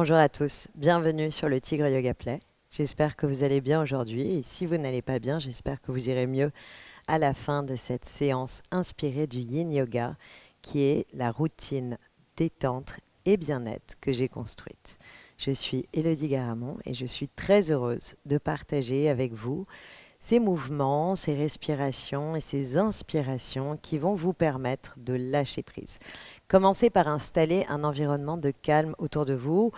Bonjour à tous, bienvenue sur le Tigre Yoga Play. J'espère que vous allez bien aujourd'hui et si vous n'allez pas bien, j'espère que vous irez mieux à la fin de cette séance inspirée du Yin Yoga qui est la routine détente et bien-être que j'ai construite. Je suis Élodie Garamond et je suis très heureuse de partager avec vous ces mouvements, ces respirations et ces inspirations qui vont vous permettre de lâcher prise. Commencez par installer un environnement de calme autour de vous.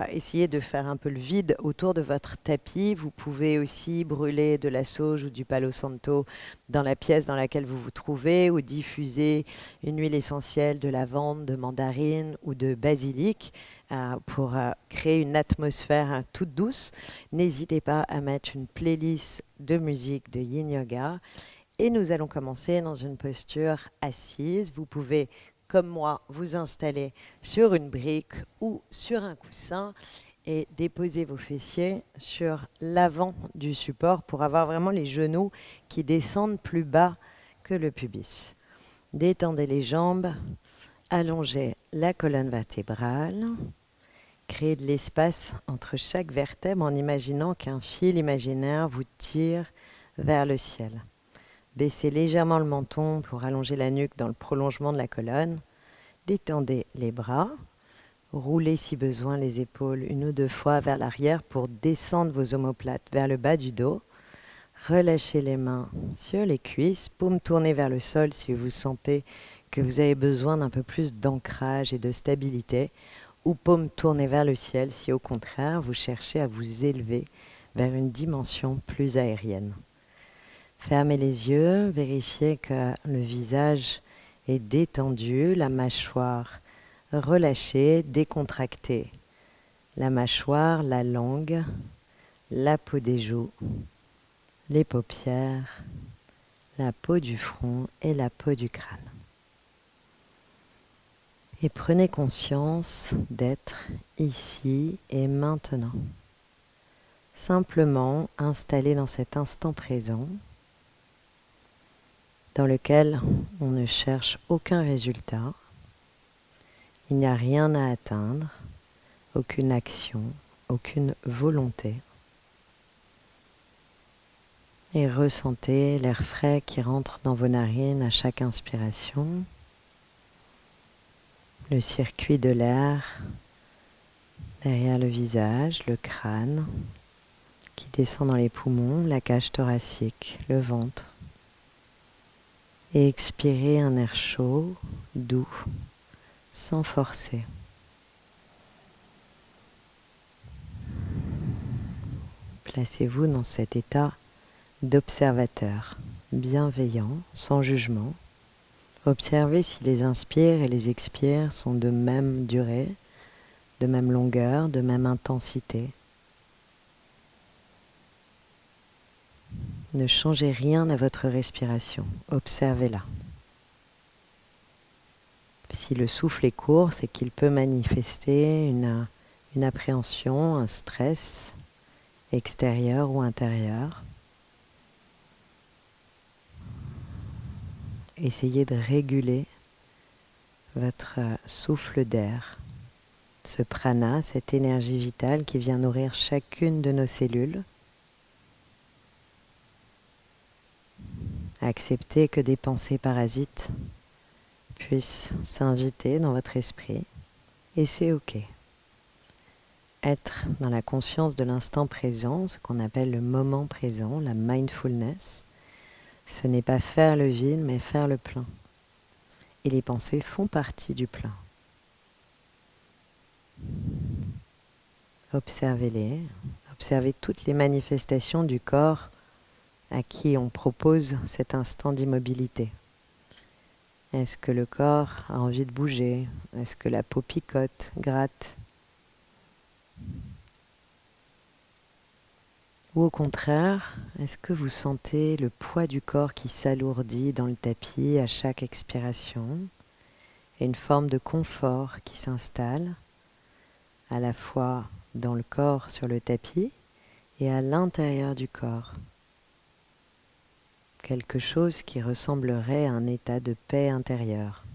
Essayez de faire un peu le vide autour de votre tapis. Vous pouvez aussi brûler de la sauge ou du palo santo dans la pièce dans laquelle vous vous trouvez ou diffuser une huile essentielle de lavande, de mandarine ou de basilic pour créer une atmosphère toute douce. N'hésitez pas à mettre une playlist de musique de Yin Yoga. Et nous allons commencer dans une posture assise. Vous pouvez, comme moi, vous installer sur une brique ou sur un coussin et déposer vos fessiers sur l'avant du support pour avoir vraiment les genoux qui descendent plus bas que le pubis. Détendez les jambes, allongez la colonne vertébrale. Créez de l'espace entre chaque vertèbre en imaginant qu'un fil imaginaire vous tire vers le ciel. Baissez légèrement le menton pour allonger la nuque dans le prolongement de la colonne. Détendez les bras. Roulez si besoin les épaules une ou deux fois vers l'arrière pour descendre vos omoplates vers le bas du dos. Relâchez les mains sur les cuisses. Paumes tournées vers le sol si vous sentez que vous avez besoin d'un peu plus d'ancrage et de stabilité. Ou paumes tournées vers le ciel si au contraire vous cherchez à vous élever vers une dimension plus aérienne. Fermez les yeux, vérifiez que le visage est détendu, la mâchoire relâchée, décontractée. La mâchoire, la langue, la peau des joues, les paupières, la peau du front et la peau du crâne. Et prenez conscience d'être ici et maintenant. Simplement installé dans cet instant présent dans lequel on ne cherche aucun résultat. Il n'y a rien à atteindre, aucune action, aucune volonté. Et ressentez l'air frais qui rentre dans vos narines à chaque inspiration. Le circuit de l'air derrière le visage, le crâne qui descend dans les poumons, la cage thoracique, le ventre. Et expirez un air chaud, doux, sans forcer. Placez-vous dans cet état d'observateur, bienveillant, sans jugement. Observez si les inspires et les expires sont de même durée, de même longueur, de même intensité. Ne changez rien à votre respiration, observez-la. Si le souffle est court, c'est qu'il peut manifester une appréhension, un stress extérieur ou intérieur. Essayez de réguler votre souffle d'air, ce prana, cette énergie vitale qui vient nourrir chacune de nos cellules. Acceptez que des pensées parasites puissent s'inviter dans votre esprit et c'est ok. Être dans la conscience de l'instant présent, ce qu'on appelle le moment présent, la mindfulness, ce n'est pas faire le vide mais faire le plein. Et les pensées font partie du plein. Observez-les, observez toutes les manifestations du corps à qui on propose cet instant d'immobilité. Est-ce que le corps a envie de bouger? Est-ce que la peau picote, gratte? Ou au contraire, est-ce que vous sentez le poids du corps qui s'alourdit dans le tapis à chaque expiration et une forme de confort qui s'installe à la fois dans le corps sur le tapis et à l'intérieur du corps? Quelque chose qui ressemblerait à un état de paix intérieure.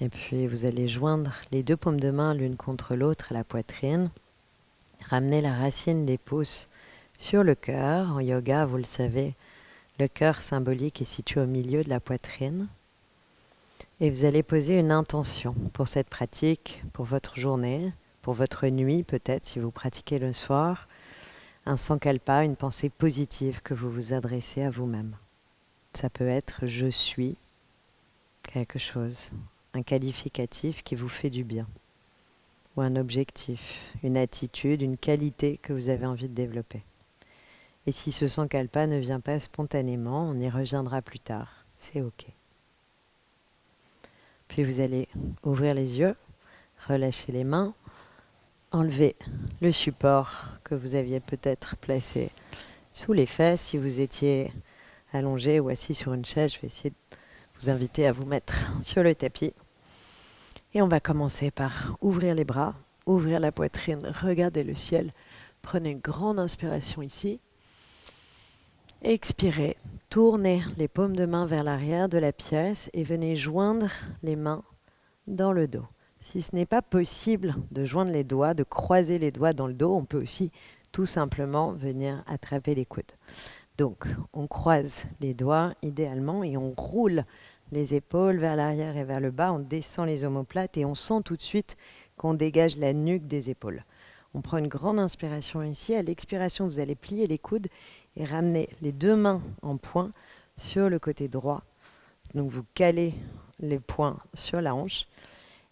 Et puis vous allez joindre les deux paumes de main l'une contre l'autre à la poitrine. Ramenez la racine des pouces sur le cœur. En yoga, vous le savez, le cœur symbolique est situé au milieu de la poitrine. Et vous allez poser une intention pour cette pratique, pour votre journée, pour votre nuit peut-être si vous pratiquez le soir. Un sankalpa, une pensée positive que vous vous adressez à vous-même. Ça peut être « je suis » quelque chose, un qualificatif qui vous fait du bien. Ou un objectif, une attitude, une qualité que vous avez envie de développer. Et si ce sankalpa ne vient pas spontanément, on y reviendra plus tard. C'est OK. Puis vous allez ouvrir les yeux, relâcher les mains, enlever le support que vous aviez peut-être placé sous les fesses. Si vous étiez allongé ou assis sur une chaise, je vais essayer de vous inviter à vous mettre sur le tapis. Et on va commencer par ouvrir les bras, ouvrir la poitrine, regarder le ciel. Prenez une grande inspiration ici. Expirez, tournez les paumes de main vers l'arrière de la pièce et venez joindre les mains dans le dos. Si ce n'est pas possible de joindre les doigts, de croiser les doigts dans le dos, on peut aussi tout simplement venir attraper les coudes. Donc, on croise les doigts idéalement et on roule les épaules vers l'arrière et vers le bas, on descend les omoplates et on sent tout de suite qu'on dégage la nuque des épaules. On prend une grande inspiration ici. À l'expiration, vous allez plier les coudes et ramener les deux mains en poing sur le côté droit. Donc vous calez les poings sur la hanche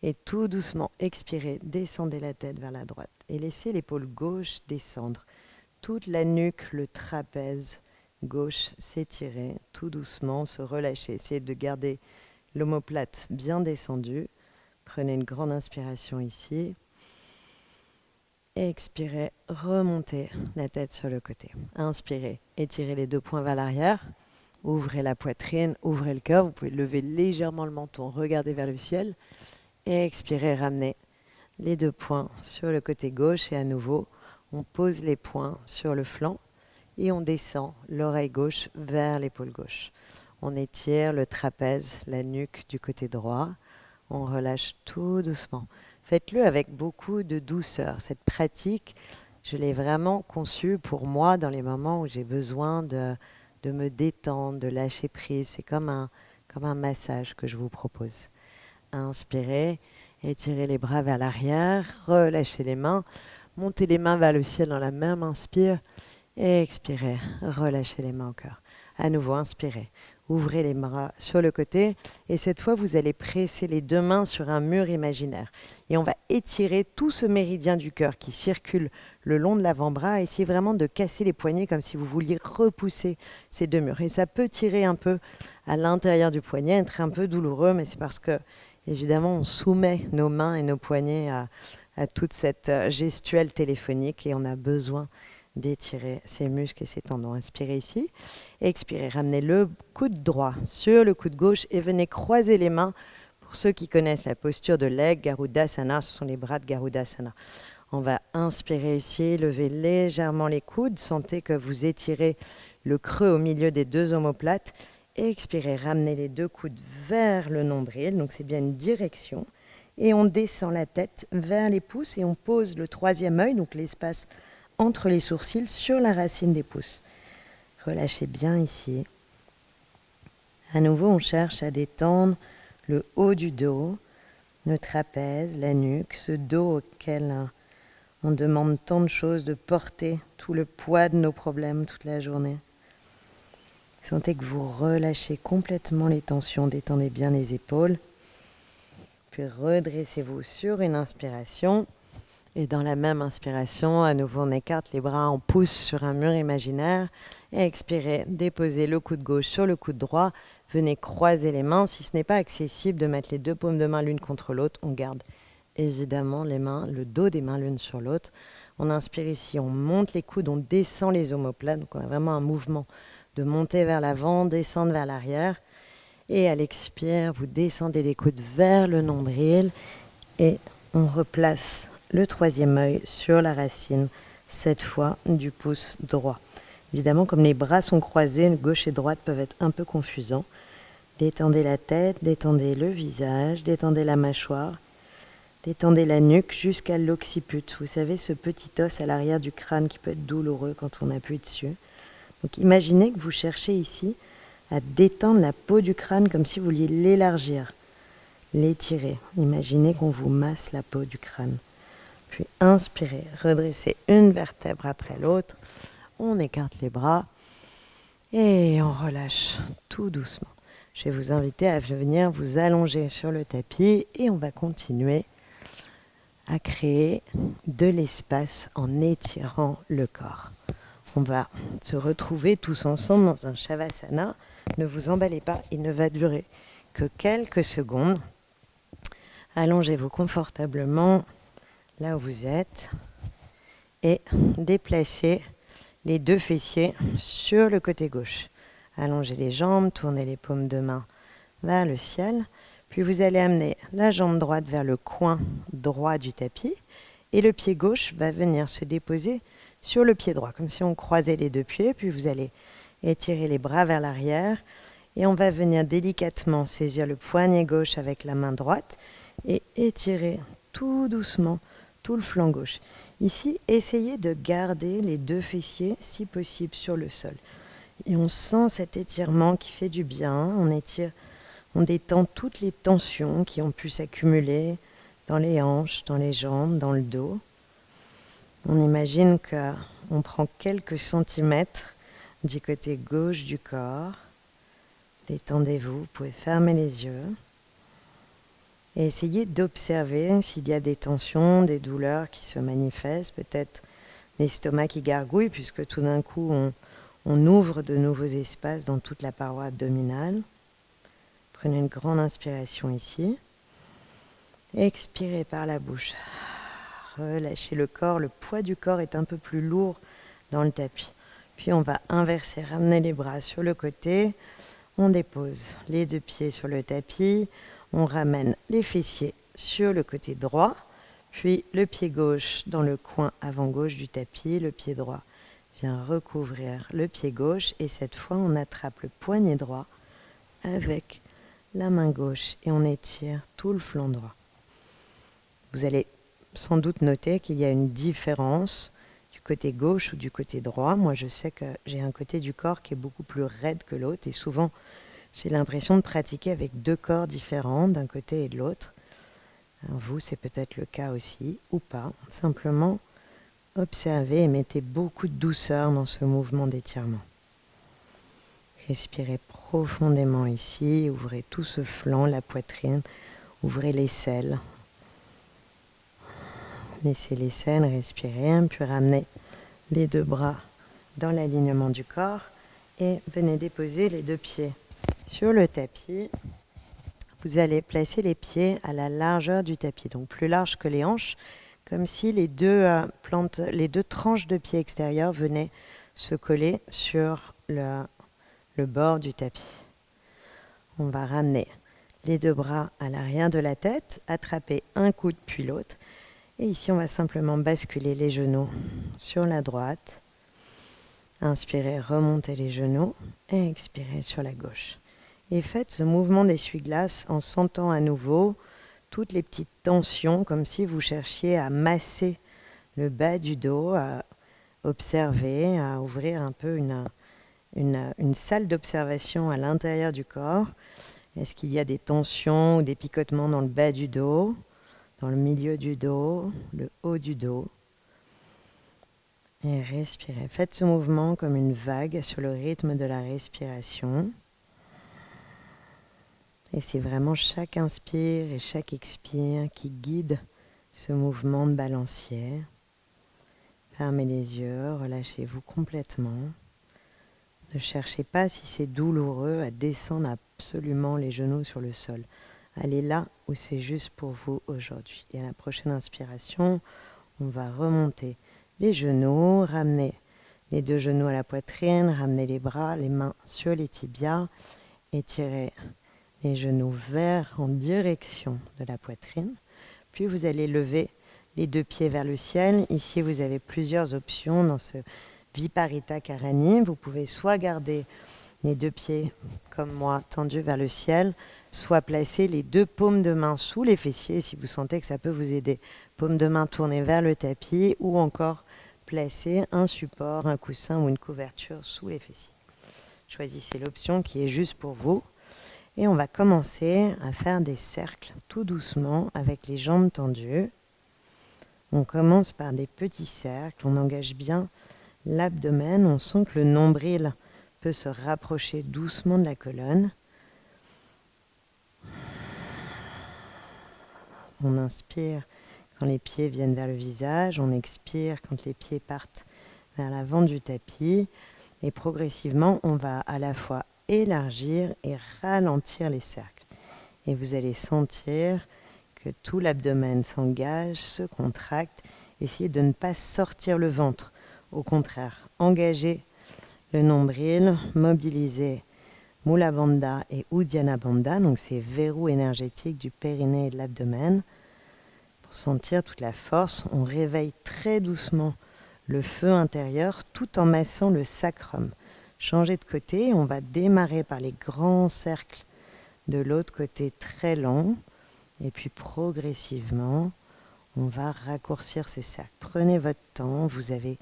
et tout doucement, expirez, descendez la tête vers la droite et laissez l'épaule gauche descendre. Toute la nuque, le trapèze gauche s'étirer, tout doucement, se relâcher. Essayez de garder l'omoplate bien descendue. Prenez une grande inspiration ici. Expirez, remontez la tête sur le côté. Inspirez, étirez les deux poings vers l'arrière. Ouvrez la poitrine, ouvrez le cœur. Vous pouvez lever légèrement le menton, regardez vers le ciel. Et expirez, ramenez les deux poings sur le côté gauche. Et à nouveau, on pose les poings sur le flanc. Et on descend l'oreille gauche vers l'épaule gauche. On étire le trapèze, la nuque du côté droit. On relâche tout doucement. Faites-le avec beaucoup de douceur. Cette pratique, je l'ai vraiment conçue pour moi dans les moments où j'ai besoin de me détendre, de lâcher prise. C'est comme un massage que je vous propose. Inspirez, étirez les bras vers l'arrière, relâchez les mains, montez les mains vers le ciel dans la même inspire. Et expirez, relâchez les mains au cœur. À nouveau, inspirez. Ouvrez les bras sur le côté et cette fois, vous allez presser les deux mains sur un mur imaginaire. Et on va étirer tout ce méridien du cœur qui circule le long de l'avant-bras. Essayez vraiment de casser les poignets comme si vous vouliez repousser ces deux murs. Et ça peut tirer un peu à l'intérieur du poignet, être un peu douloureux, mais c'est parce que, évidemment, on soumet nos mains et nos poignets à toute cette gestuelle téléphonique et on a besoin d'étirer ces muscles et ces tendons. Inspirez ici. Expirez. Ramenez le coude droit sur le coude gauche et venez croiser les mains. Pour ceux qui connaissent la posture de l'aigle, Garudasana, ce sont les bras de Garudasana. On va inspirer ici, lever légèrement les coudes. Sentez que vous étirez le creux au milieu des deux omoplates. Expirez. Ramenez les deux coudes vers le nombril. Donc c'est bien une direction. Et on descend la tête vers les pouces et on pose le troisième œil, donc l'espace entre les sourcils sur la racine des pouces. Relâchez bien ici. À nouveau, on cherche à détendre le haut du dos, le trapèze, la nuque, ce dos auquel on demande tant de choses, de porter tout le poids de nos problèmes toute la journée. Sentez que vous relâchez complètement les tensions, détendez bien les épaules. Puis redressez-vous sur une inspiration. Et dans la même inspiration, à nouveau, on écarte les bras, on pousse sur un mur imaginaire. Et expirez, déposez le coude gauche sur le coude droit. Venez croiser les mains. Si ce n'est pas accessible de mettre les deux paumes de main l'une contre l'autre, on garde évidemment les mains, le dos des mains l'une sur l'autre. On inspire ici, on monte les coudes, on descend les omoplates. Donc on a vraiment un mouvement de monter vers l'avant, descendre vers l'arrière. Et à l'expire, vous descendez les coudes vers le nombril. Et on replace le troisième œil sur la racine, cette fois du pouce droit. Évidemment, comme les bras sont croisés, gauche et droite peuvent être un peu confusants. Détendez la tête, détendez le visage, détendez la mâchoire, détendez la nuque jusqu'à l'occiput. Vous savez, ce petit os à l'arrière du crâne qui peut être douloureux quand on appuie dessus. Donc imaginez que vous cherchez ici à détendre la peau du crâne comme si vous vouliez l'élargir, l'étirer. Imaginez qu'on vous masse la peau du crâne. Puis inspirez, redressez une vertèbre après l'autre. On écarte les bras et on relâche tout doucement. Je vais vous inviter à venir vous allonger sur le tapis et on va continuer à créer de l'espace en étirant le corps. On va se retrouver tous ensemble dans un Shavasana. Ne vous emballez pas, il ne va durer que quelques secondes. Allongez-vous confortablement là où vous êtes et déplacez les deux fessiers sur le côté gauche. Allongez les jambes, tournez les paumes de main vers le ciel. Puis vous allez amener la jambe droite vers le coin droit du tapis et le pied gauche va venir se déposer sur le pied droit, comme si on croisait les deux pieds. Puis vous allez étirer les bras vers l'arrière et on va venir délicatement saisir le poignet gauche avec la main droite et étirer tout doucement tout le flanc gauche. Ici, essayez de garder les deux fessiers, si possible, sur le sol. Et on sent cet étirement qui fait du bien. On étire, on détend toutes les tensions qui ont pu s'accumuler dans les hanches, dans les jambes, dans le dos. On imagine qu'on prend quelques centimètres du côté gauche du corps. Détendez-vous, vous pouvez fermer les yeux. Et essayez d'observer s'il y a des tensions, des douleurs qui se manifestent, peut-être l'estomac qui gargouille, puisque tout d'un coup on ouvre de nouveaux espaces dans toute la paroi abdominale. Prenez une grande inspiration ici. Expirez par la bouche. Relâchez le corps, le poids du corps est un peu plus lourd dans le tapis. Puis on va inverser, ramener les bras sur le côté. On dépose les deux pieds sur le tapis. On ramène les fessiers sur le côté droit, puis le pied gauche dans le coin avant-gauche du tapis, le pied droit vient recouvrir le pied gauche et cette fois on attrape le poignet droit avec la main gauche et on étire tout le flanc droit. Vous allez sans doute noter qu'il y a une différence du côté gauche ou du côté droit. Moi je sais que j'ai un côté du corps qui est beaucoup plus raide que l'autre et souvent j'ai l'impression de pratiquer avec deux corps différents d'un côté et de l'autre. Alors vous, c'est peut-être le cas aussi, ou pas. Simplement, observez et mettez beaucoup de douceur dans ce mouvement d'étirement. Respirez profondément ici, ouvrez tout ce flanc, la poitrine, ouvrez l'aisselle. Laissez l'aisselle respirer, puis ramenez les deux bras dans l'alignement du corps et venez déposer les deux pieds sur le tapis. Vous allez placer les pieds à la largeur du tapis, donc plus large que les hanches, comme si les deux tranches de pieds extérieurs venaient se coller sur le bord du tapis. On va ramener les deux bras à l'arrière de la tête, attraper un coude puis l'autre. Et ici, on va simplement basculer les genoux sur la droite. Inspirez, remontez les genoux et expirez sur la gauche. Et faites ce mouvement d'essuie-glace en sentant à nouveau toutes les petites tensions, comme si vous cherchiez à masser le bas du dos, à observer, à ouvrir un peu une salle d'observation à l'intérieur du corps. Est-ce qu'il y a des tensions ou des picotements dans le bas du dos, dans le milieu du dos, le haut du dos? Et respirez. Faites ce mouvement comme une vague sur le rythme de la respiration. Et c'est vraiment chaque inspire et chaque expire qui guide ce mouvement de balancière. Fermez les yeux, relâchez-vous complètement. Ne cherchez pas, si c'est douloureux, à descendre absolument les genoux sur le sol. Allez là où c'est juste pour vous aujourd'hui. Et à la prochaine inspiration, on va remonter les genoux, ramener les deux genoux à la poitrine, ramener les bras, les mains sur les tibias, étirez les genoux vers en direction de la poitrine. Puis vous allez lever les deux pieds vers le ciel. Ici, vous avez plusieurs options dans ce Viparita Karani. Vous pouvez soit garder les 2 pieds, comme moi, tendus vers le ciel, soit placer les 2 paumes de main sous les fessiers, si vous sentez que ça peut vous aider. Paumes de main tournées vers le tapis, ou encore placer un support, un coussin ou une couverture sous les fessiers. Choisissez l'option qui est juste pour vous. Et on va commencer à faire des cercles tout doucement avec les jambes tendues. On commence par des petits cercles, on engage bien l'abdomen, on sent que le nombril peut se rapprocher doucement de la colonne. On inspire quand les pieds viennent vers le visage, on expire quand les pieds partent vers l'avant du tapis. Et progressivement, on va à la fois élargir et ralentir les cercles. Et vous allez sentir que tout l'abdomen s'engage, se contracte. Essayez de ne pas sortir le ventre. Au contraire, engagez le nombril, mobilisez Mula Bandha et Uddiyana Bandha, donc ces verrous énergétiques du périnée et de l'abdomen. Pour sentir toute la force, on réveille très doucement le feu intérieur tout en massant le sacrum. Changez de côté, on va démarrer par les grands cercles de l'autre côté très longs et puis progressivement on va raccourcir ces cercles. Prenez votre temps, vous avez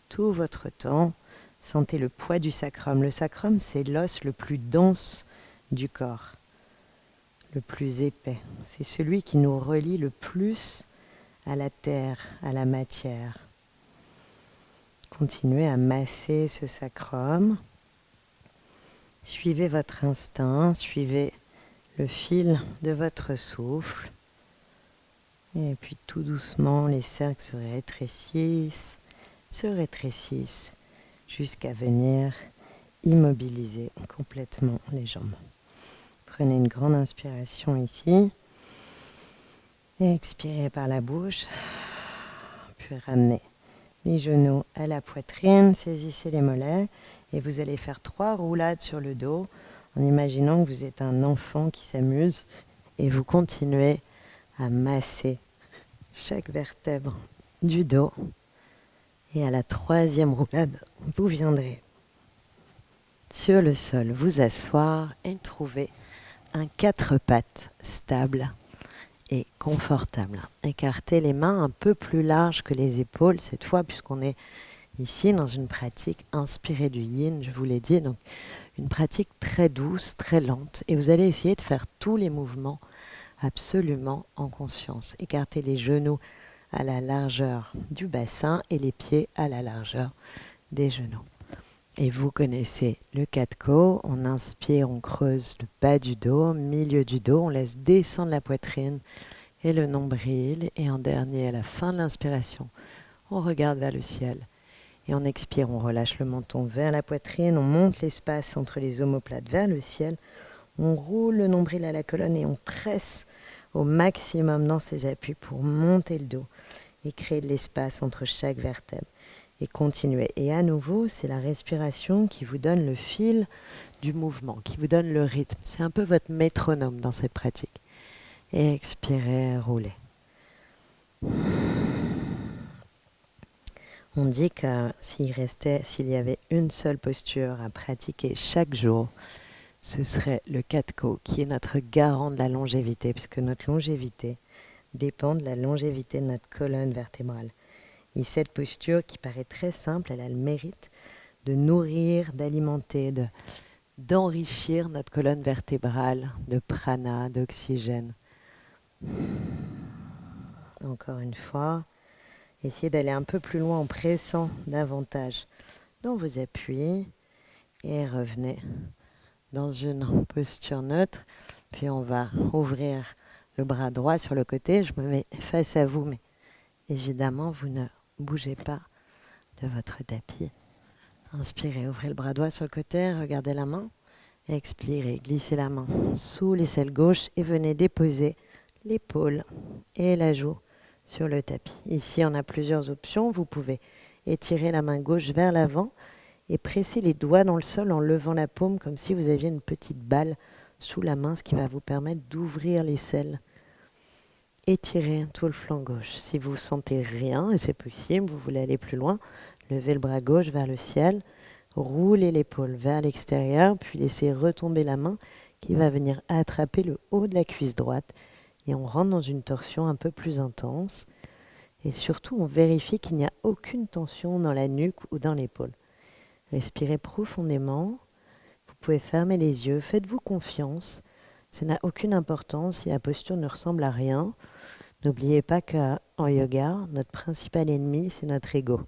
tout votre temps. Sentez le poids du sacrum. Le sacrum, c'est l'os le plus dense du corps, le plus épais. C'est celui qui nous relie le plus à la terre, à la matière. Continuez à masser ce sacrum. Suivez votre instinct, suivez le fil de votre souffle. Et puis tout doucement, les cercles se rétrécissent jusqu'à venir immobiliser complètement les jambes. Prenez une grande inspiration ici. Et expirez par la bouche. Puis ramenez les genoux à la poitrine, saisissez les mollets et vous allez faire 3 roulades sur le dos en imaginant que vous êtes un enfant qui s'amuse et vous continuez à masser chaque vertèbre du dos. Et à la 3e roulade, vous viendrez sur le sol vous asseoir et trouver un 4 pattes stable et confortable. Écartez les mains un peu plus larges que les épaules cette fois, puisqu'on est ici dans une pratique inspirée du yin, je vous l'ai dit, donc une pratique très douce, très lente, et vous allez essayer de faire tous les mouvements absolument en conscience. Écartez les genoux à la largeur du bassin et les pieds à la largeur des genoux. Et vous connaissez le Katko, on inspire, on creuse le bas du dos, milieu du dos, on laisse descendre la poitrine et le nombril. Et en dernier, à la fin de l'inspiration, on regarde vers le ciel. Et on expire, on relâche le menton vers la poitrine, on monte l'espace entre les omoplates vers le ciel, on roule le nombril à la colonne et on presse au maximum dans ses appuis pour monter le dos et créer de l'espace entre chaque vertèbre. Et continuez. Et à nouveau, c'est la respiration qui vous donne le fil du mouvement, qui vous donne le rythme. C'est un peu votre métronome dans cette pratique. Et expirez, roulez. On dit que s'il y avait une seule posture à pratiquer chaque jour, ce serait le Katko, qui est notre garant de la longévité, puisque notre longévité dépend de la longévité de notre colonne vertébrale. Et cette posture qui paraît très simple, elle a le mérite de nourrir, d'alimenter, d'enrichir notre colonne vertébrale de prana, d'oxygène. Encore une fois, essayez d'aller un peu plus loin en pressant davantage dans vos appuis et revenez dans une posture neutre. Puis on va ouvrir le bras droit sur le côté. Je me mets face à vous, mais évidemment, vous ne bougez pas de votre tapis. Inspirez, ouvrez le bras droit sur le côté, regardez la main. Expirez, glissez la main sous l'aisselle gauche et venez déposer l'épaule et la joue sur le tapis. Ici, on a plusieurs options. Vous pouvez étirer la main gauche vers l'avant et presser les doigts dans le sol en levant la paume comme si vous aviez une petite balle sous la main, ce qui va vous permettre d'ouvrir l'aisselle. Étirez tout le flanc gauche. Si vous sentez rien, et c'est possible, vous voulez aller plus loin, levez le bras gauche vers le ciel, Roulez l'épaule vers l'extérieur, puis laissez retomber la main qui va venir attraper le haut de la cuisse droite. Et on rentre dans une torsion un peu plus intense. Et surtout, on vérifie qu'il n'y a aucune tension dans la nuque ou dans l'épaule. Respirez profondément. Vous pouvez fermer les yeux. Faites-vous confiance. Ça n'a aucune importance si la posture ne ressemble à rien. N'oubliez pas qu'en yoga, notre principal ennemi, c'est notre ego.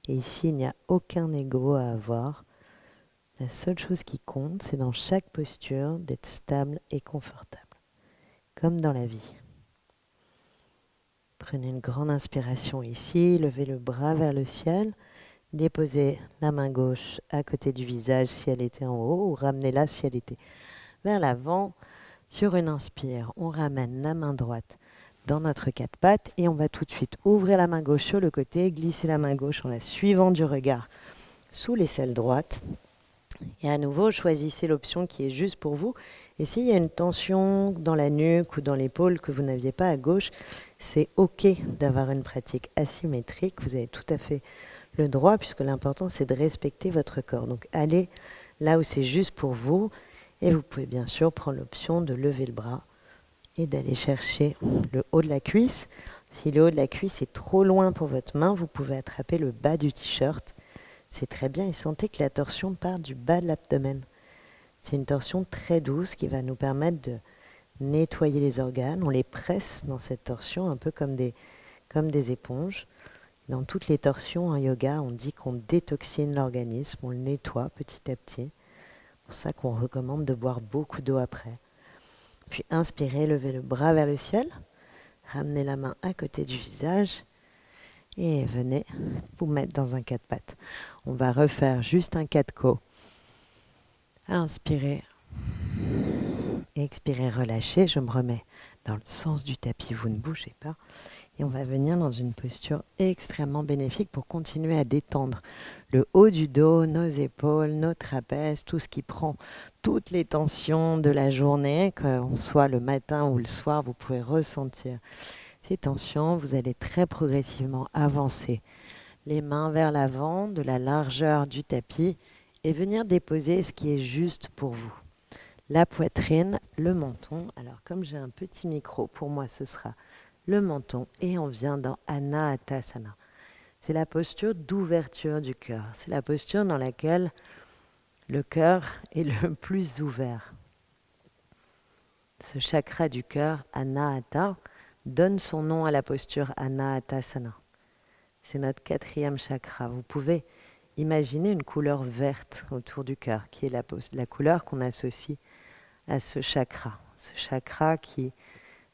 Et ici, il n'y a aucun ego à avoir. La seule chose qui compte, c'est dans chaque posture d'être stable et confortable, comme dans la vie. Prenez une grande inspiration ici, levez le bras vers le ciel, déposez la main gauche à côté du visage si elle était en haut, ou ramenez-la si elle était vers l'avant. Sur une inspire, on ramène la main droite dans notre quatre pattes et on va tout de suite ouvrir la main gauche sur le côté, glisser la main gauche en la suivant du regard sous l'aisselle droite. Et à nouveau, choisissez l'option qui est juste pour vous. Et s'il y a une tension dans la nuque ou dans l'épaule que vous n'aviez pas à gauche, c'est OK d'avoir une pratique asymétrique. Vous avez tout à fait le droit, puisque l'important, c'est de respecter votre corps. Donc, allez là où c'est juste pour vous. Et vous pouvez bien sûr prendre l'option de lever le bras et d'aller chercher le haut de la cuisse. Si le haut de la cuisse est trop loin pour votre main, vous pouvez attraper le bas du t-shirt. C'est très bien et sentez que la torsion part du bas de l'abdomen. C'est une torsion très douce qui va nous permettre de nettoyer les organes. On les presse dans cette torsion un peu comme des éponges. Dans toutes les torsions en yoga, on dit qu'on détoxine l'organisme, on le nettoie petit à petit. C'est pour ça qu'on recommande de boire beaucoup d'eau après. Puis inspirez, levez le bras vers le ciel, ramenez la main à côté du visage et venez vous mettre dans un quatre pattes. On va refaire juste un quatre côtes. Inspirez, expirez, relâchez. Je me remets dans le sens du tapis, vous ne bougez pas. Et on va venir dans une posture extrêmement bénéfique pour continuer à détendre le haut du dos, nos épaules, nos trapèzes, tout ce qui prend toutes les tensions de la journée, qu'on soit le matin ou le soir, vous pouvez ressentir ces tensions. Vous allez très progressivement avancer les mains vers l'avant, de la largeur du tapis, et venir déposer ce qui est juste pour vous. La poitrine, le menton. Alors comme j'ai un petit micro, pour moi ce sera le menton, et on vient dans Anahatasana. C'est la posture d'ouverture du cœur. C'est la posture dans laquelle le cœur est le plus ouvert. Ce chakra du cœur, Anahata, donne son nom à la posture Anahatasana. C'est notre 4e chakra. Vous pouvez imaginer une couleur verte autour du cœur, qui est la couleur qu'on associe à ce chakra. Ce chakra qui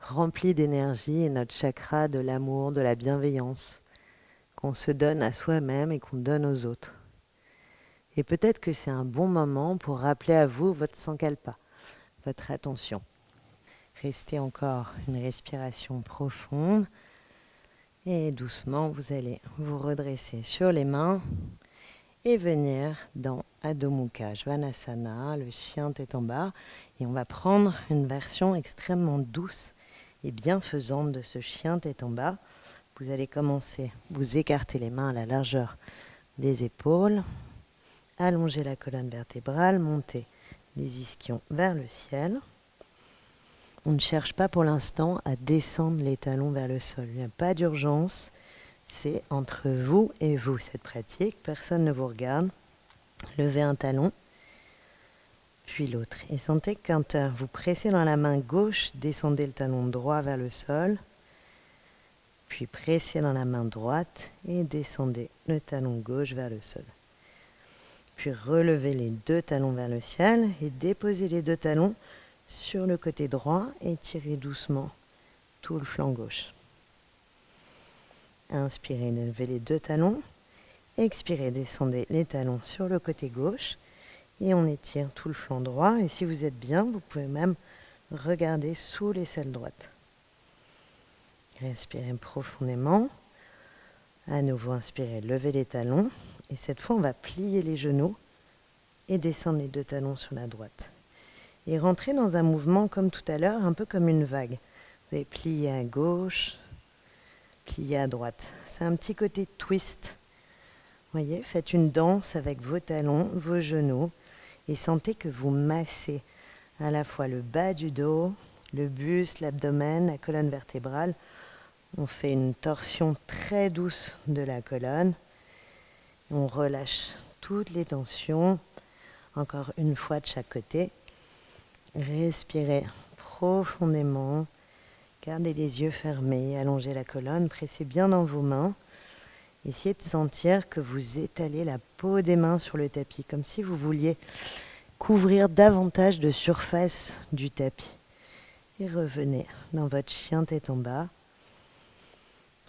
rempli d'énergie est notre chakra de l'amour, de la bienveillance, qu'on se donne à soi-même et qu'on donne aux autres. Et peut-être que c'est un bon moment pour rappeler à vous votre sankalpa, votre attention. Restez encore une respiration profonde et doucement vous allez vous redresser sur les mains et venir dans Adho Mukha Svanasana, le chien tête en bas. Et on va prendre une version extrêmement douce et bienfaisante de ce chien tête en bas. Vous allez commencer, vous écartez les mains à la largeur des épaules, allonger la colonne vertébrale, monter les ischions vers le ciel. On ne cherche pas pour l'instant à descendre les talons vers le sol. Il n'y a pas d'urgence. C'est entre vous et vous cette pratique. Personne ne vous regarde. Levez un talon, puis l'autre. Et sentez que quand vous pressez dans la main gauche, descendez le talon droit vers le sol. Puis pressez dans la main droite et descendez le talon gauche vers le sol. Puis relevez les 2 talons vers le ciel et déposez les 2 talons sur le côté droit et tirez doucement tout le flanc gauche. Inspirez, levez les 2 talons. Expirez, descendez les talons sur le côté gauche et on étire tout le flanc droit. Et si vous êtes bien, vous pouvez même regarder sous l'aisselle droite. Respirez profondément. À nouveau, inspirez, levez les talons. Et cette fois, on va plier les genoux et descendre les 2 talons sur la droite. Et rentrer dans un mouvement comme tout à l'heure, un peu comme une vague. Vous allez plier à gauche, plier à droite. C'est un petit côté twist. Voyez, faites une danse avec vos talons, vos genoux et sentez que vous massez à la fois le bas du dos, le buste, l'abdomen, la colonne vertébrale. On fait une torsion très douce de la colonne. On relâche toutes les tensions. Encore une fois de chaque côté. Respirez profondément. Gardez les yeux fermés, allongez la colonne, pressez bien dans vos mains. Essayez de sentir que vous étalez la peau des mains sur le tapis, comme si vous vouliez couvrir davantage de surface du tapis. Et revenez dans votre chien tête en bas.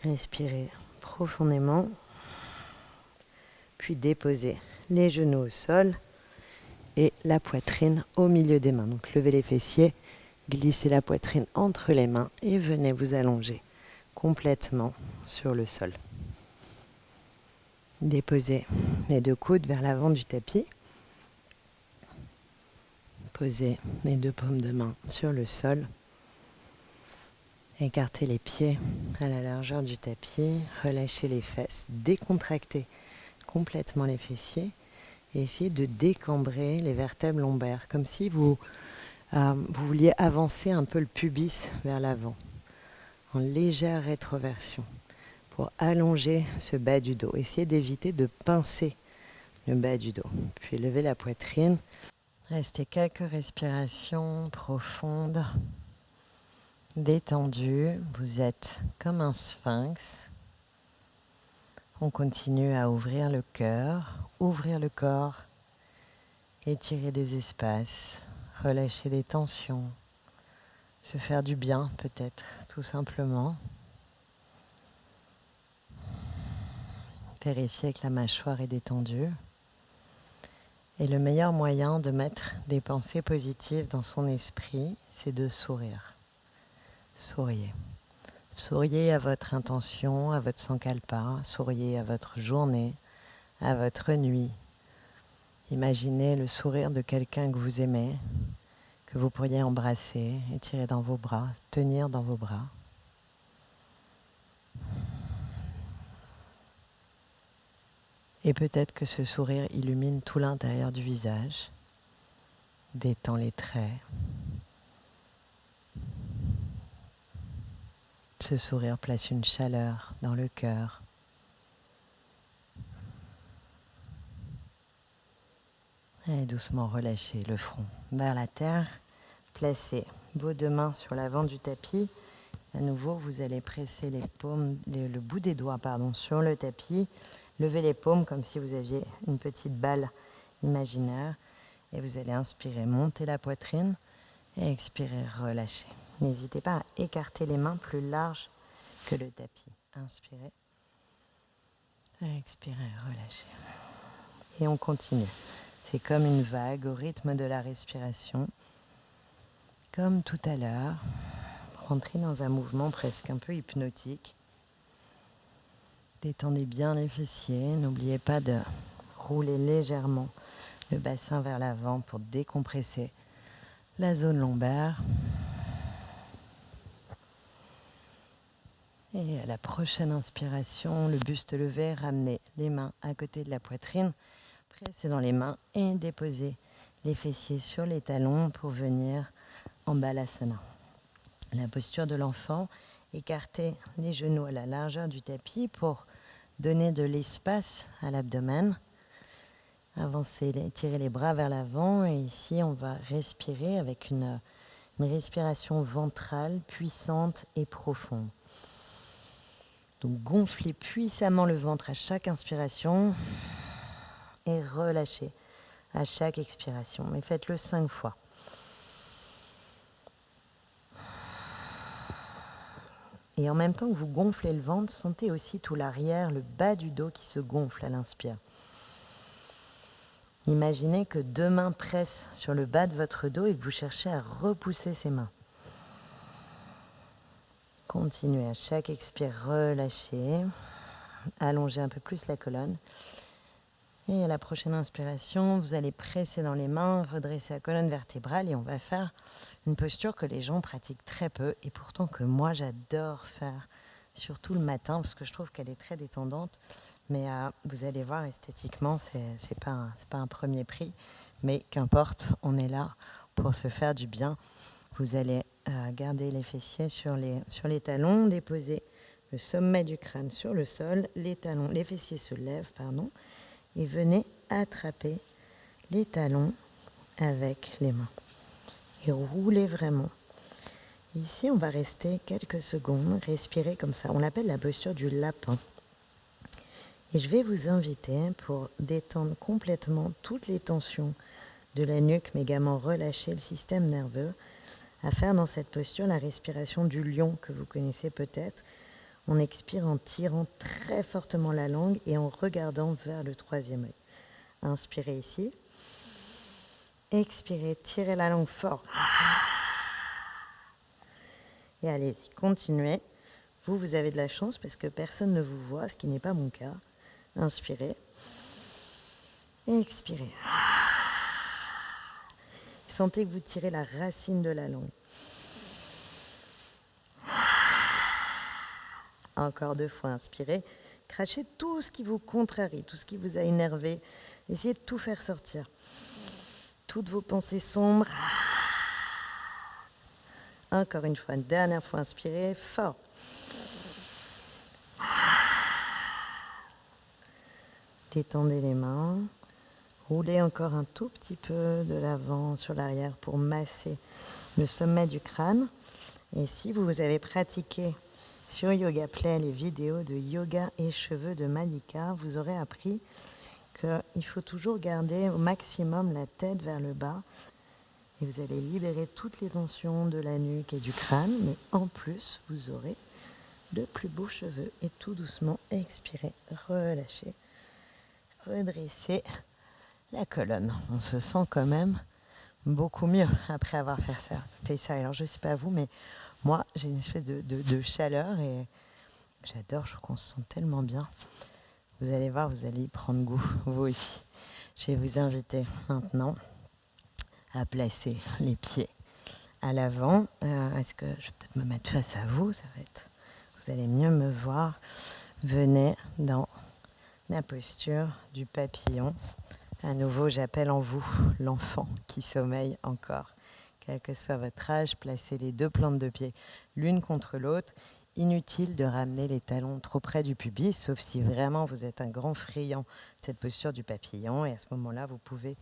Respirez profondément. Puis déposez les genoux au sol et la poitrine au milieu des mains. Donc levez les fessiers, glissez la poitrine entre les mains et venez vous allonger complètement sur le sol. Déposez les deux coudes vers l'avant du tapis. Posez les deux paumes de main sur le sol. Écartez les pieds à la largeur du tapis. Relâchez les fesses. Décontractez complètement les fessiers. Et essayez de décambrer les vertèbres lombaires, comme si vous vouliez avancer un peu le pubis vers l'avant, en légère rétroversion, pour allonger ce bas du dos. Essayez d'éviter de pincer le bas du dos. Puis levez la poitrine. Restez quelques respirations profondes, détendues. Vous êtes comme un sphinx. On continue à ouvrir le cœur, ouvrir le corps, étirer des espaces, relâcher les tensions, se faire du bien peut-être, tout simplement. Vérifier que la mâchoire est détendue. Et le meilleur moyen de mettre des pensées positives dans son esprit, c'est de sourire. Souriez. Souriez à votre intention, à votre sankalpa, souriez à votre journée, à votre nuit. Imaginez le sourire de quelqu'un que vous aimez, que vous pourriez embrasser, étirer dans vos bras, tenir dans vos bras. Et peut-être que ce sourire illumine tout l'intérieur du visage, détend les traits. Ce sourire place une chaleur dans le cœur. Et doucement relâchez le front vers la terre. Placez vos deux mains sur l'avant du tapis. À nouveau, vous allez presser les paumes, le bout des doigts sur le tapis. Levez les paumes comme si vous aviez une petite balle imaginaire. Et vous allez inspirer, monter la poitrine. Et expirer, relâcher. N'hésitez pas à écarter les mains plus larges que le tapis. Inspirez. Expirez, relâchez. Et on continue. C'est comme une vague au rythme de la respiration. Comme tout à l'heure, rentrez dans un mouvement presque un peu hypnotique. Détendez bien les fessiers. N'oubliez pas de rouler légèrement le bassin vers l'avant pour décompresser la zone lombaire. Et à la prochaine inspiration, le buste levé, ramenez les mains à côté de la poitrine, pressez dans les mains et déposez les fessiers sur les talons pour venir en balasana. La posture de l'enfant, écartez les genoux à la largeur du tapis pour donner de l'espace à l'abdomen. Avancez, tirez les bras vers l'avant et ici on va respirer avec une respiration ventrale puissante et profonde. Donc gonflez puissamment le ventre à chaque inspiration et relâchez à chaque expiration. Mais faites-le 5 fois. Et en même temps que vous gonflez le ventre, sentez aussi tout l'arrière, le bas du dos qui se gonfle à l'inspire. Imaginez que 2 mains pressent sur le bas de votre dos et que vous cherchez à repousser ces mains. Continuez à chaque expire, relâchez, allongez un peu plus la colonne. Et à la prochaine inspiration, vous allez presser dans les mains, redresser la colonne vertébrale et on va faire une posture que les gens pratiquent très peu et pourtant que moi j'adore faire, surtout le matin parce que je trouve qu'elle est très détendante. Mais vous allez voir, esthétiquement, c'est pas un premier prix. Mais qu'importe, on est là pour se faire du bien. Vous allez garder les fessiers sur les talons, déposer le sommet du crâne sur le sol, les fessiers se lèvent, et venez attraper les talons avec les mains. Et roulez vraiment. Ici, on va rester quelques secondes, respirer comme ça. On l'appelle la posture du lapin. Et je vais vous inviter, pour détendre complètement toutes les tensions de la nuque, mais également relâcher le système nerveux, à faire dans cette posture la respiration du lion que vous connaissez peut-être. On expire en tirant très fortement la langue et en regardant vers le troisième œil. Inspirez ici. Expirez, tirez la langue fort. Et allez-y, continuez. Vous avez de la chance parce que personne ne vous voit, ce qui n'est pas mon cas. Inspirez. Expirez. Sentez que vous tirez la racine de la langue. Encore 2 fois, inspirez. Crachez tout ce qui vous contrarie, tout ce qui vous a énervé. Essayez de tout faire sortir. Toutes vos pensées sombres. Encore une fois, une dernière fois, inspirez fort. Détendez les mains. Roulez encore un tout petit peu de l'avant sur l'arrière pour masser le sommet du crâne. Et si vous avez pratiqué sur Yoga Play les vidéos de yoga et cheveux de Malika, vous aurez appris qu'il faut toujours garder au maximum la tête vers le bas. Et vous allez libérer toutes les tensions de la nuque et du crâne. Mais en plus, vous aurez de plus beaux cheveux. Et tout doucement, expirez, relâchez, redressez la colonne. On se sent quand même beaucoup mieux après avoir fait ça. Alors je ne sais pas vous, mais moi j'ai une espèce de chaleur et j'adore, je trouve qu'on se sent tellement bien. Vous allez voir, vous allez y prendre goût, vous aussi. Je vais vous inviter maintenant à placer les pieds à l'avant. Est-ce que je vais peut-être me mettre face à vous, vous allez mieux me voir. Venez dans la posture du papillon. À nouveau, j'appelle en vous l'enfant qui sommeille encore. Quel que soit votre âge, placez les 2 plantes de pied l'une contre l'autre. Inutile de ramener les talons trop près du pubis, sauf si vraiment vous êtes un grand friand de cette posture du papillon. Et à ce moment-là, vous pouvez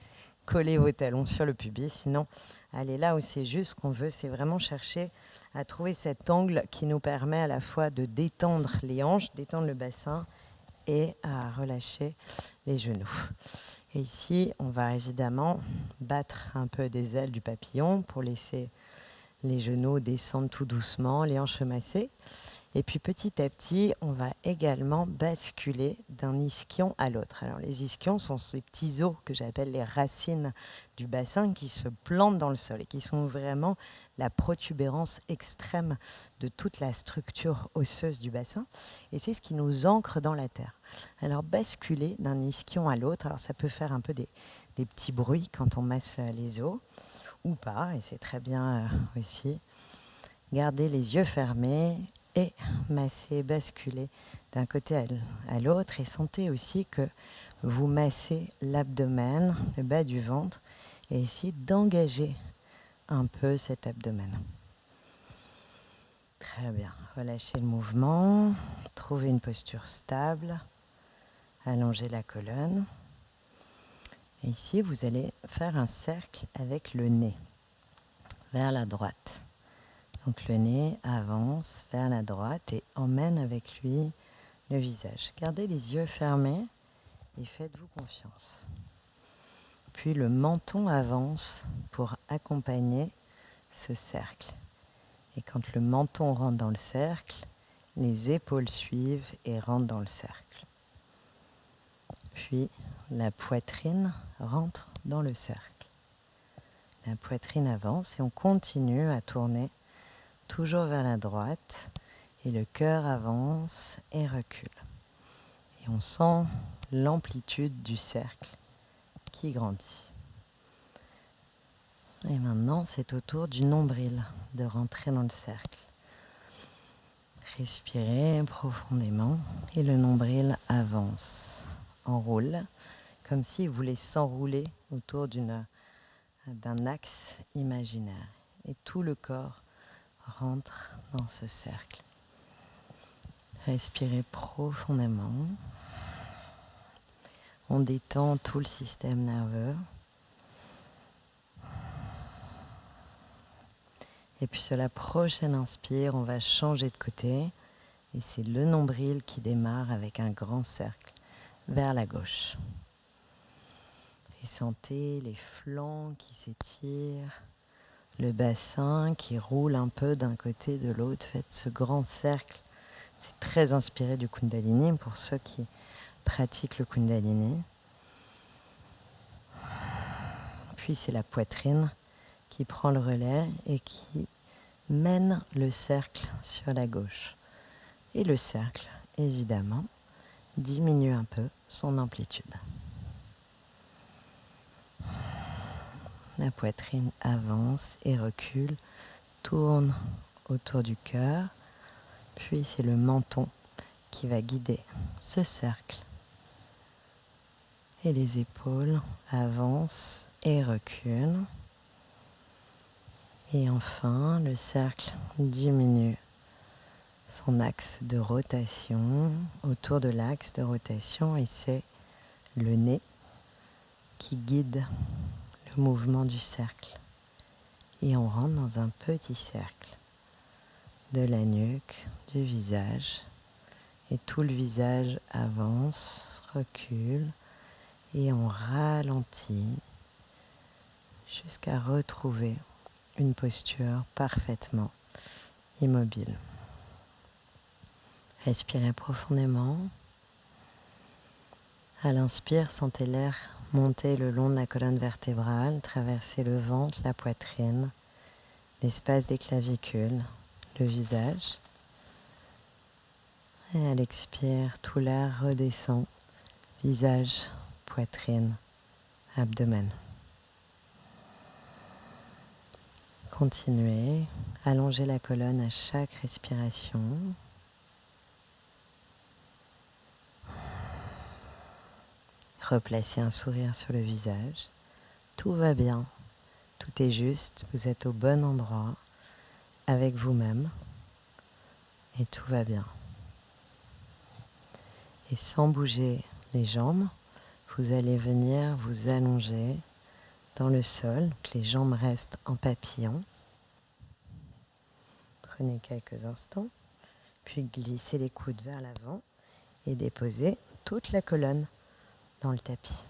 coller vos talons sur le pubis. Sinon, allez là où c'est juste. Ce qu'on veut, c'est vraiment chercher à trouver cet angle qui nous permet à la fois de détendre les hanches, détendre le bassin et à relâcher les genoux. Et ici, on va évidemment battre un peu des ailes du papillon pour laisser les genoux descendre tout doucement, les hanches massées. Et puis petit à petit, on va également basculer d'un ischion à l'autre. Alors les ischions sont ces petits os que j'appelle les racines du bassin qui se plantent dans le sol et qui sont vraiment la protubérance extrême de toute la structure osseuse du bassin. Et c'est ce qui nous ancre dans la terre. Alors basculer d'un ischion à l'autre, alors ça peut faire un peu des petits bruits quand on masse les os ou pas, et c'est très bien aussi. Gardez les yeux fermés et massez, basculez d'un côté à l'autre et sentez aussi que vous massez l'abdomen, le bas du ventre et essayez d'engager un peu cet abdomen. Très bien, relâchez le mouvement, trouvez une posture stable, allongez la colonne. Et ici, vous allez faire un cercle avec le nez vers la droite. Donc le nez avance vers la droite et emmène avec lui le visage. Gardez les yeux fermés et faites-vous confiance. Puis le menton avance pour accompagner ce cercle. Et quand le menton rentre dans le cercle, les épaules suivent et rentrent dans le cercle. Puis la poitrine rentre dans le cercle. La poitrine avance et on continue à tourner toujours vers la droite et le cœur avance et recule. Et on sent l'amplitude du cercle qui grandit. Et maintenant, c'est au tour du nombril de rentrer dans le cercle. Respirez profondément et le nombril avance, enroule, comme s'il voulait s'enrouler autour d'un axe imaginaire. Et tout le corps rentre dans ce cercle. Respirez profondément. On détend tout le système nerveux. Et puis sur la prochaine inspire, on va changer de côté. Et c'est le nombril qui démarre avec un grand cercle vers la gauche. Et sentez les flancs qui s'étirent, le bassin qui roule un peu d'un côté de l'autre. Faites ce grand cercle. C'est très inspiré du Kundalini pour ceux qui pratiquent le Kundalini. Puis c'est la poitrine qui prend le relais et qui mène le cercle sur la gauche. Et le cercle, évidemment, diminue un peu son amplitude. La poitrine avance et recule, tourne autour du cœur, puis c'est le menton qui va guider ce cercle. Et les épaules avancent et reculent. Et enfin, le cercle diminue son axe de rotation. Autour de l'axe de rotation, et c'est le nez qui guide le mouvement du cercle. Et on rentre dans un petit cercle de la nuque, du visage. Et tout le visage avance, recule. Et on ralentit jusqu'à retrouver une posture parfaitement immobile. Respirez profondément. À l'inspire, sentez l'air monter le long de la colonne vertébrale, traverser le ventre, la poitrine, l'espace des clavicules, le visage. Et à l'expire, tout l'air redescend, visage, poitrine, abdomen. Continuez, allongez la colonne à chaque respiration. Replacez un sourire sur le visage. Tout va bien, tout est juste, vous êtes au bon endroit, avec vous-même, et tout va bien. Et sans bouger les jambes, vous allez venir vous allonger dans le sol, que les jambes restent en papillon. Prenez quelques instants, puis glissez les coudes vers l'avant et déposez toute la colonne dans le tapis.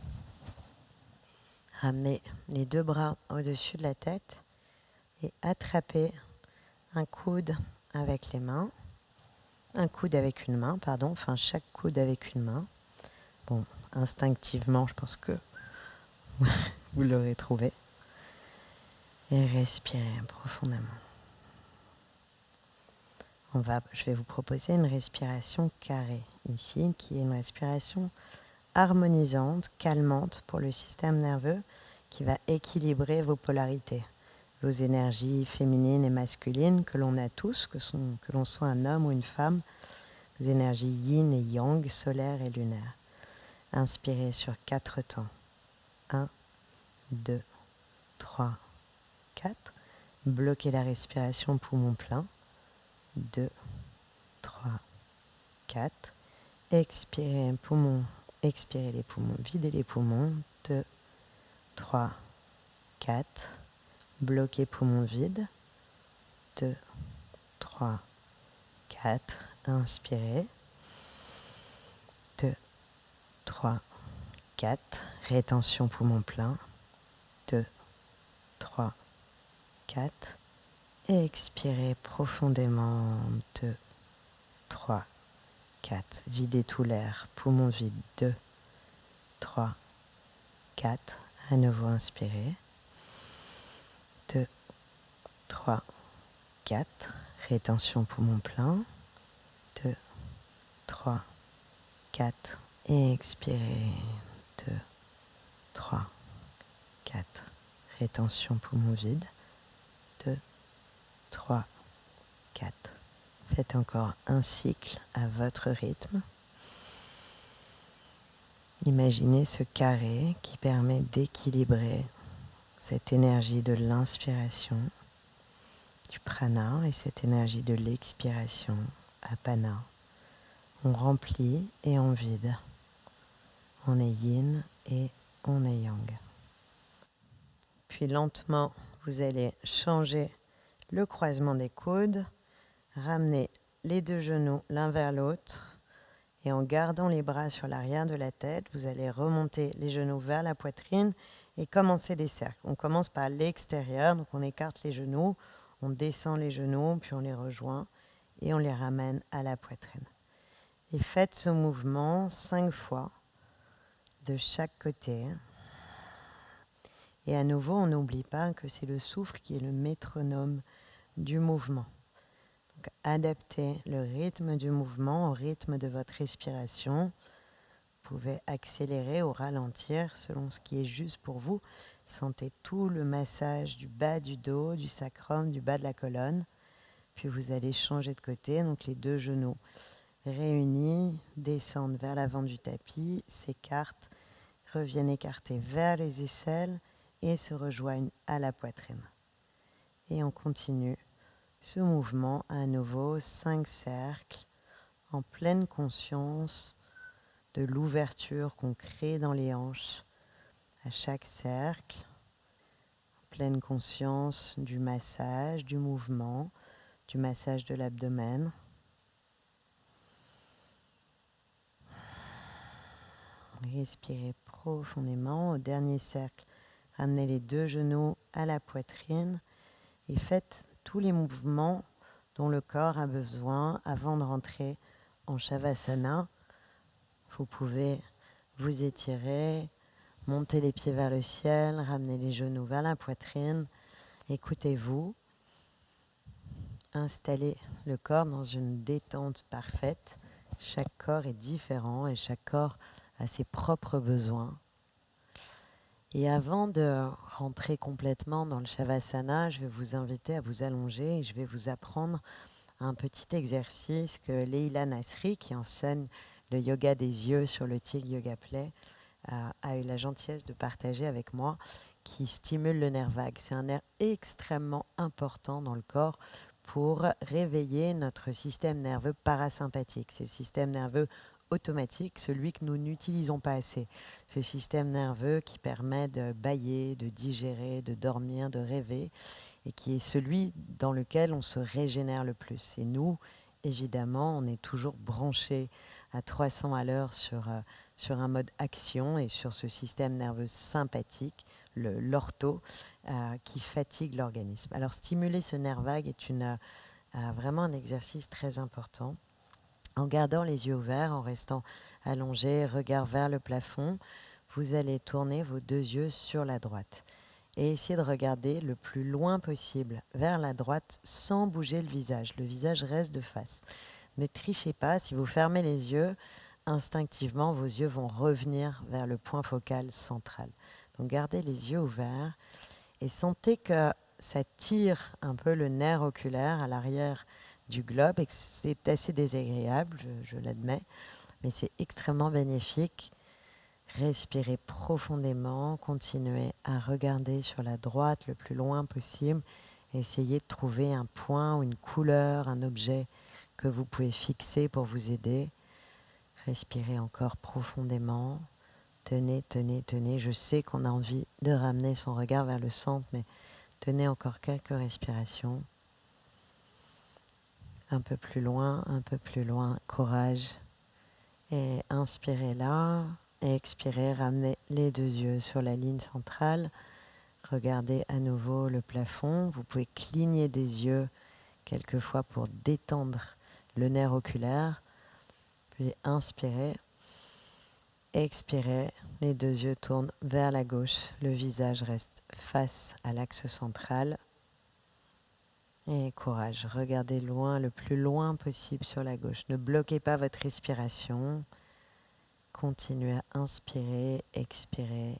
Ramenez les deux bras au-dessus de la tête et attrapez un coude avec les mains, un coude avec une main, enfin chaque coude avec une main. Bon, instinctivement, je pense que vous l'aurez trouvé. Et respirez profondément. Je vais vous proposer une respiration carrée ici, qui est une respiration harmonisante, calmante pour le système nerveux, qui va équilibrer vos polarités, vos énergies féminines et masculines que l'on a tous, que l'on soit un homme ou une femme, vos énergies yin et yang, solaires et lunaires. Inspirez sur 4 temps. 1, 2, 3, 4. Bloquez la respiration poumon plein. 2, 3, 4. Expirez les poumons, videz les poumons. 2, 3, 4. Bloquez poumons vides. 2, 3, 4. Inspirez. 2, 3, 4. Rétention poumon plein. 2, 3, 4. Et expirez profondément. 2, 3, 4. Videz tout l'air. Poumon vide. 2, 3, 4. À nouveau inspirez. 2, 3, 4. Rétention poumon plein. 2, 3, 4. Et expirez. 2, 3, 4. Rétention poumon vide. 2, 3, 4. Faites encore un cycle à votre rythme. Imaginez ce carré qui permet d'équilibrer cette énergie de l'inspiration, du prana, et cette énergie de l'expiration, apana. On remplit et on vide. On est yin et on est yang. Puis lentement, vous allez changer le croisement des coudes, ramener les deux genoux l'un vers l'autre. Et en gardant les bras sur l'arrière de la tête, vous allez remonter les genoux vers la poitrine et commencer des cercles. On commence par l'extérieur, donc on écarte les genoux, on descend les genoux, puis on les rejoint et on les ramène à la poitrine. Et faites ce mouvement 5 fois de chaque côté. Et à nouveau, on n'oublie pas que c'est le souffle qui est le métronome du mouvement. Donc, adaptez le rythme du mouvement au rythme de votre respiration. Vous pouvez accélérer ou ralentir selon ce qui est juste pour vous. Sentez tout le massage du bas du dos, du sacrum, du bas de la colonne. Puis vous allez changer de côté, donc les deux genoux réunis, descendent vers l'avant du tapis, s'écartent, reviennent écarter vers les aisselles et se rejoignent à la poitrine. Et on continue ce mouvement à nouveau, 5 cercles, en pleine conscience de l'ouverture qu'on crée dans les hanches à chaque cercle, en pleine conscience du massage, du mouvement, du massage de l'abdomen. Respirez profondément. Au dernier cercle, ramenez les deux genoux à la poitrine et faites tous les mouvements dont le corps a besoin avant de rentrer en Shavasana. Vous pouvez vous étirer, monter les pieds vers le ciel, ramener les genoux vers la poitrine. Écoutez-vous. Installez le corps dans une détente parfaite. Chaque corps est différent et chaque corps a ses propres besoins. Et avant de rentrer complètement dans le Shavasana, je vais vous inviter à vous allonger et je vais vous apprendre un petit exercice que Leila Nasri, qui enseigne le yoga des yeux sur le Tigre Yoga Play, a eu la gentillesse de partager avec moi, qui stimule le nerf vague. C'est un nerf extrêmement important dans le corps pour réveiller notre système nerveux parasympathique. C'est le système nerveux automatique, celui que nous n'utilisons pas assez. Ce système nerveux qui permet de bâiller, de digérer, de dormir, de rêver, et qui est celui dans lequel on se régénère le plus. Et nous, évidemment, on est toujours branché à 300 à l'heure sur un mode action et sur ce système nerveux sympathique, l'ortho, qui fatigue l'organisme. Alors stimuler ce nerf vague est vraiment un exercice très important. En gardant les yeux ouverts, en restant allongé, regard vers le plafond, vous allez tourner vos deux yeux sur la droite et essayer de regarder le plus loin possible vers la droite sans bouger le visage. Le visage reste de face. Ne trichez pas, si vous fermez les yeux, instinctivement, vos yeux vont revenir vers le point focal central. Donc gardez les yeux ouverts et sentez que ça tire un peu le nerf oculaire à l'arrière du globe et que c'est assez désagréable, je l'admets, mais c'est extrêmement bénéfique. Respirez profondément, continuez à regarder sur la droite le plus loin possible. Essayez de trouver un point ou une couleur, un objet que vous pouvez fixer pour vous aider. Respirez encore profondément. Tenez, tenez, tenez. Je sais qu'on a envie de ramener son regard vers le centre, mais tenez encore quelques respirations. Un peu plus loin, courage. Et inspirez là, et expirez, ramenez les deux yeux sur la ligne centrale. Regardez à nouveau le plafond. Vous pouvez cligner des yeux quelquefois pour détendre le nerf oculaire. Puis inspirez, expirez, les deux yeux tournent vers la gauche. Le visage reste face à l'axe central. Et courage, regardez loin, le plus loin possible sur la gauche. Ne bloquez pas votre respiration. Continuez à inspirer, expirer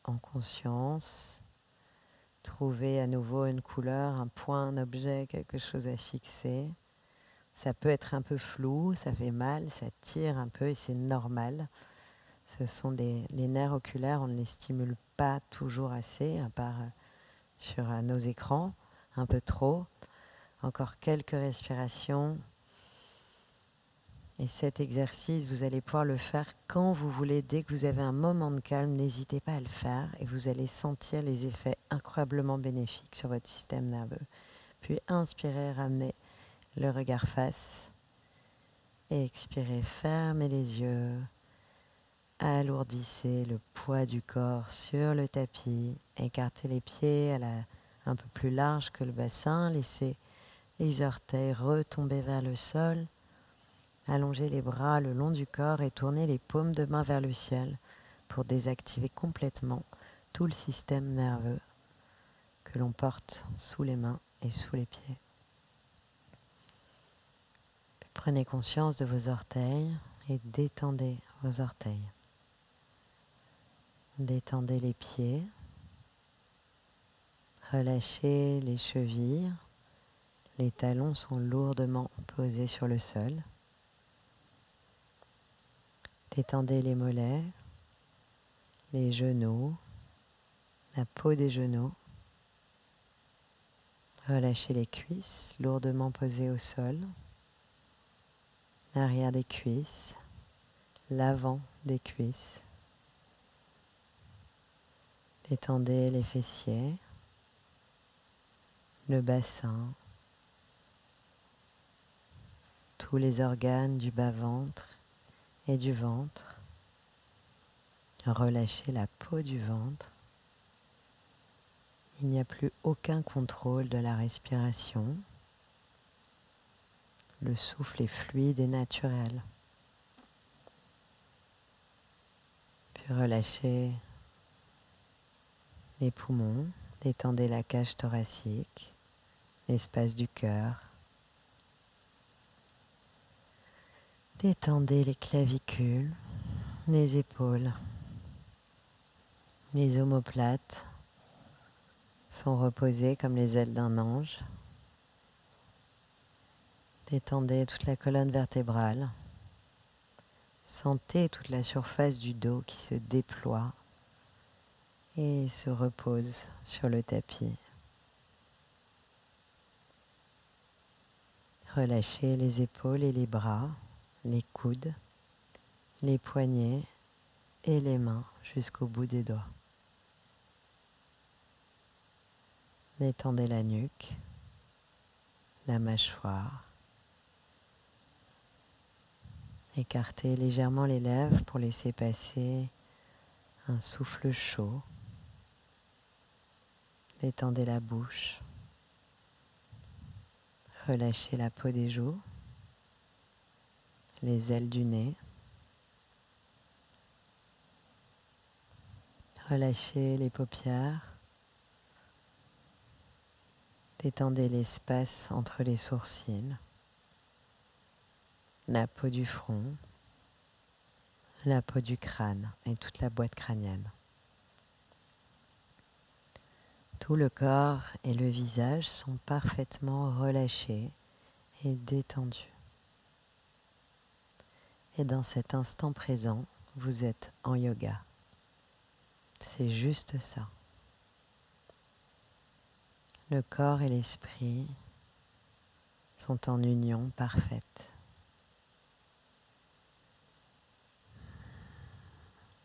en conscience. Trouvez à nouveau une couleur, un point, un objet, quelque chose à fixer. Ça peut être un peu flou, ça fait mal, ça tire un peu et c'est normal. Ce sont les nerfs oculaires, on ne les stimule pas toujours assez, à part sur nos écrans, un peu trop. Encore quelques respirations. Et cet exercice, vous allez pouvoir le faire quand vous voulez. Dès que vous avez un moment de calme, n'hésitez pas à le faire et vous allez sentir les effets incroyablement bénéfiques sur votre système nerveux. Puis inspirez, ramenez le regard face. Et expirez, fermez les yeux. Alourdissez le poids du corps sur le tapis. Écartez les pieds un peu plus large que le bassin. Laissez les orteils retomber vers le sol. Allongez les bras le long du corps et tournez les paumes de main vers le ciel pour désactiver complètement tout le système nerveux que l'on porte sous les mains et sous les pieds. Puis prenez conscience de vos orteils et détendez vos orteils. Détendez les pieds. Relâchez les chevilles. Les talons sont lourdement posés sur le sol. Détendez les mollets, les genoux, la peau des genoux. Relâchez les cuisses, lourdement posées au sol. L'arrière des cuisses, l'avant des cuisses. Détendez les fessiers, le bassin, tous les organes du bas-ventre et du ventre. Relâchez la peau du ventre. Il n'y a plus aucun contrôle de la respiration. Le souffle est fluide et naturel. Puis relâchez les poumons, détendez la cage thoracique, l'espace du cœur. Détendez les clavicules, les épaules. Les omoplates sont reposées comme les ailes d'un ange. Détendez toute la colonne vertébrale. Sentez toute la surface du dos qui se déploie et se repose sur le tapis. Relâchez les épaules et les bras, les coudes, les poignets et les mains jusqu'au bout des doigts. Détendez la nuque, la mâchoire. Écartez légèrement les lèvres pour laisser passer un souffle chaud. Détendez la bouche. Relâchez la peau des joues, les ailes du nez. Relâchez les paupières. Détendez l'espace entre les sourcils, la peau du front, la peau du crâne et toute la boîte crânienne. Tout le corps et le visage sont parfaitement relâchés et détendus. Et dans cet instant présent, vous êtes en yoga. C'est juste ça. Le corps et l'esprit sont en union parfaite.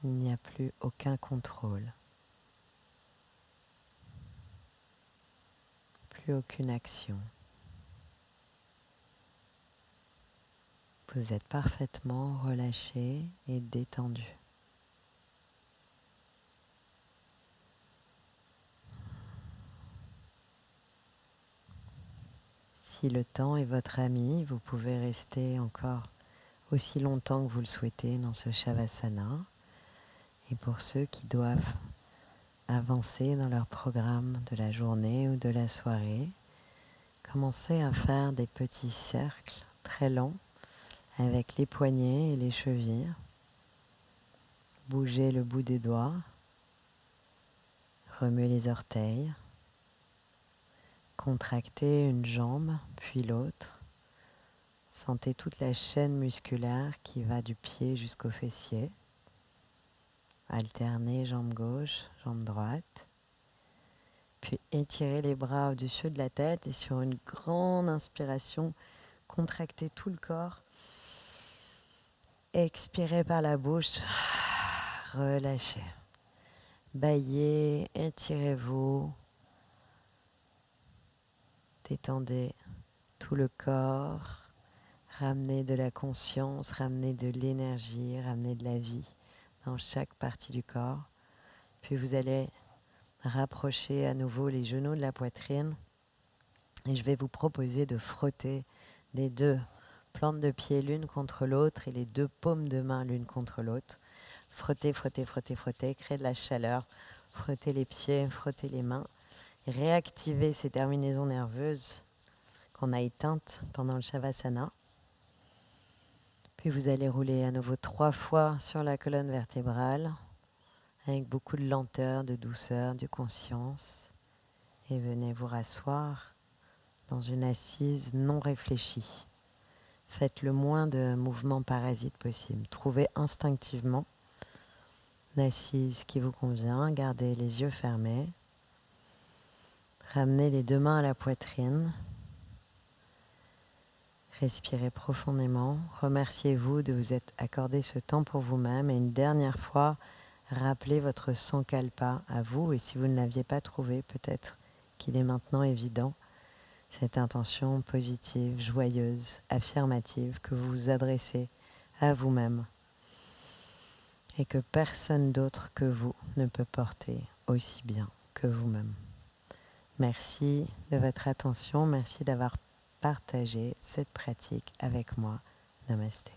Il n'y a plus aucun contrôle, plus aucune action. Vous êtes parfaitement relâché et détendu. Si le temps est votre ami, vous pouvez rester encore aussi longtemps que vous le souhaitez dans ce Shavasana. Et pour ceux qui doivent avancer dans leur programme de la journée ou de la soirée, commencez à faire des petits cercles très longs avec les poignets et les chevilles. Bougez le bout des doigts, remuez les orteils, contractez une jambe puis l'autre, Sentez toute la chaîne musculaire qui va du pied jusqu'au fessier. Alternez jambe gauche, jambe droite. Puis étirez les bras au-dessus de la tête et sur une grande inspiration, contractez tout le corps. Expirez par la bouche, relâchez. Baillez, étirez-vous. Détendez tout le corps. Ramenez de la conscience, ramenez de l'énergie, ramenez de la vie dans chaque partie du corps. Puis vous allez rapprocher à nouveau les genoux de la poitrine. Et je vais vous proposer de frotter les deux plantes de pied l'une contre l'autre et les deux paumes de main l'une contre l'autre. Frottez, frottez, frottez, frottez, créez de la chaleur. Frottez les pieds, frottez les mains. Réactivez ces terminaisons nerveuses qu'on a éteintes pendant le Shavasana. Puis vous allez rouler à nouveau 3 fois sur la colonne vertébrale avec beaucoup de lenteur, de douceur, de conscience. Et venez vous rasseoir dans une assise non réfléchie. Faites le moins de mouvements parasites possible. Trouvez instinctivement une assise qui vous convient. Gardez les yeux fermés. Ramenez les deux mains à la poitrine. Respirez profondément. Remerciez-vous de vous être accordé ce temps pour vous-même. Et une dernière fois, rappelez votre sankalpa à vous. Et si vous ne l'aviez pas trouvé, peut-être qu'il est maintenant évident. Cette intention positive, joyeuse, affirmative que vous vous adressez à vous-même et que personne d'autre que vous ne peut porter aussi bien que vous-même. Merci de votre attention, merci d'avoir partagé cette pratique avec moi. Namasté.